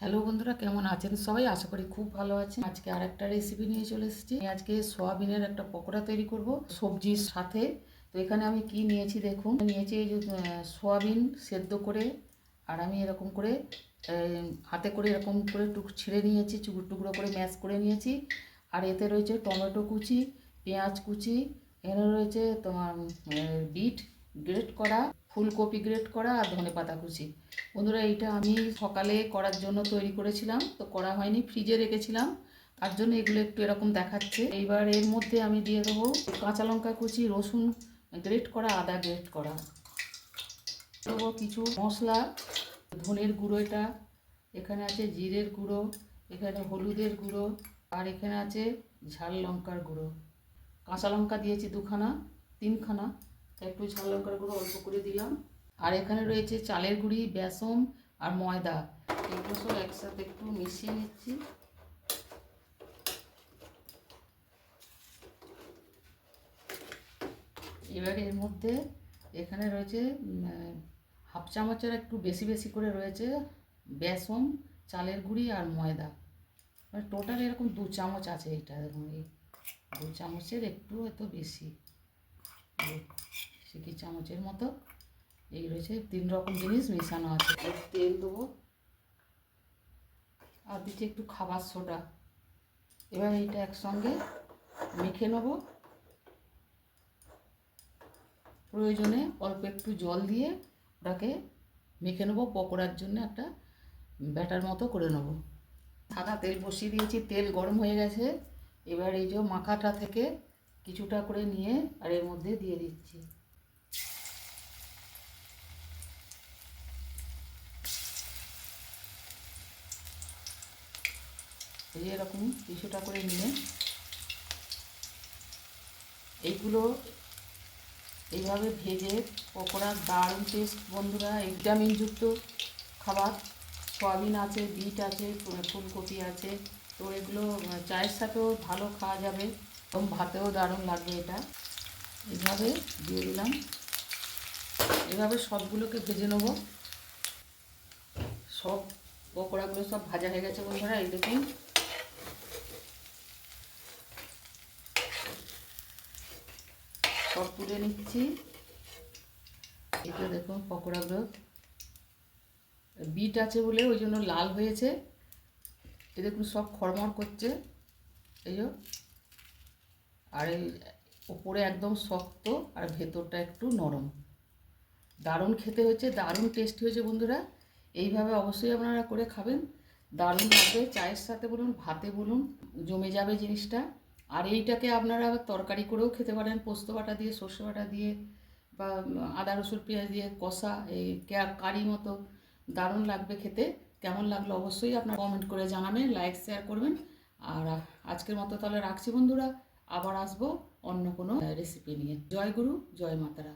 Hello বন্ধুরা, কেমন আছেন সবাই? আশা করি খুব ভালো আছেন। আজকে আর একটা রেসিপি নিয়ে চলে এসেছি। আজকে সোয়াবিনের একটা পকোড়া তৈরি করব সবজির সাথে। তো এখানে আমি কি নিয়েছি দেখুন। নিয়েছি এই যে সোয়াবিন সেদ্ধ করে, আর আমি এরকম করে হাতে করে এরকম করে ছিঁড়ে নিয়েছি, টুকরো টুকরো করে ম্যাশ করে নিয়েছি। আর এতে রয়েছে টমেটো কুচি, পেঁয়াজ কুচি, এখানে রয়েছে তোমার বিট গ্রেট করা, ফুলকপি গ্রেট করা, আর ধনেপাতা কুচি। বন্ধুরা, এইটা আমি সকালে করার জন্য তৈরি করেছিলাম, তো করা হয়নি, ফ্রিজে রেখেছিলাম, তার জন্য এগুলো একটু এরকম দেখাচ্ছে। এইবার এর মধ্যে আমি দিয়ে দেবো কাঁচা লঙ্কা কুচি, রসুন গ্রেট করা, আদা গ্রেট করা, দেবো কিছু মশলা, ধনের গুঁড়ো, এটা এখানে আছে জিরের গুঁড়ো, এখানে হলুদের গুঁড়ো, আর এখানে আছে ঝাল লঙ্কার গুঁড়ো। কাঁচা লঙ্কা দিয়েছি তিনখানা, একটু ঝাল লঙ্কার গুঁড়ো অল্প করে দিলাম। আর এখানে রয়েছে চালের গুঁড়ি, বেসন আর ময়দা, এগুলো সব একসাথে একটু মিশিয়ে নিচ্ছি। এবার এর মধ্যে এখানে রয়েছে হাফ চামচের একটু বেশি বেশি করে রয়েছে বেসন, চালের গুঁড়ি আর ময়দা। টোটাল এরকম 2 চামচ আছে। এটা দেখুন, এই 2 চামচের একটু এত বেশি, সিকি চামচের মতো এই রয়েছে। 3 রকম জিনিস মেশানো আছে। তেল দেবো, আর দিচ্ছি একটু খাবার সোডা। এবার এইটা একসঙ্গে মেখে নেব। প্রয়োজনে অল্প একটু জল দিয়ে ওটাকে মেখে নেবো। পকোড়ার জন্য একটা ব্যাটার মতো করে নেব। সাদা তেল বসিয়ে দিয়েছি, তেল গরম হয়ে গেছে। এবার এই যে মাখাটা থেকে কিছুটা করে নিয়ে আর এর মধ্যে দিয়ে দিচ্ছি। এই যে এরকম কিছুটা করে নিয়ে এইগুলো এইভাবে ভেজে পকোড়ার দারুণ টেস্ট বন্ধুরা। ভিটামিনযুক্ত খাবার, সয়াবিন আছে, বিট আছে, ফুলকপি আছে, তো এগুলো চায়ের সাথেও ভালো খাওয়া যাবে এবং ভাতেও দারুণ লাগবে। এটা এইভাবে দিয়ে দিলাম। এভাবে সবগুলোকে ভেজে নেব। সব পকোড়াগুলো সব ভাজা হয়ে গেছে বন্ধুরা, এই দেখুন। সব তুলে নিচ্ছি। এটা দেখুন পকোড়াগুলো, বিট আছে বলে ওই জন্য লাল হয়েছে। এই দেখুন সব খড়মড় করছে, এই যে। আর এই ওপরে একদম শক্ত আর ভেতরটা একটু নরম। দারুণ খেতে হয়েছে, দারুণ টেস্টি হয়েছে বন্ধুরা। এইভাবে অবশ্যই আপনারা করে খাবেন, দারুণ লাগবে। চায়ের সাথে বলুন, ভাতে বলুন, জমে যাবে জিনিসটা। আর এইটাকে আপনারা তরকারি করেও খেতে পারেন, পোস্ত বাটা দিয়ে, সর্ষে বাটা দিয়ে, বা আদা রসুন পেঁয়াজ দিয়ে কষা, এই কারি মতো দারুণ লাগবে খেতে। কেমন লাগলো অবশ্যই আপনারা কমেন্ট করে জানাবেন, লাইক শেয়ার করবেন। আর আজকের মতো তাহলে রাখছি বন্ধুরা, আবার আসবো অন্য কোনো রেসিপি নিয়ে। জয় গুরু, জয় মাতারা।